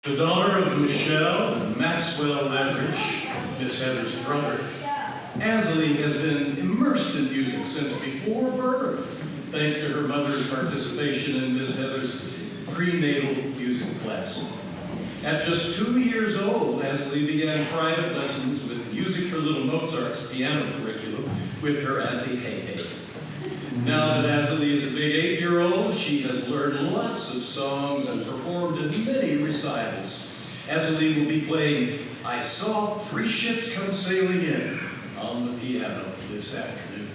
The daughter of Michelle and Maxwell Ladridge, Miss Heather's brother, Asalee has been immersed in music since before birth, thanks to her mother's participation in Miss Heather's prenatal music class. At just 2 years old, Asalee began private lessons with Music for Little Mozart's piano curriculum with her Auntie Hay Hay. Now that Asalee is a big 8-year-old, she has learned lots of songs and performed in many recitals. Asalee will be playing I Saw Three Ships Come Sailing In on the piano this afternoon.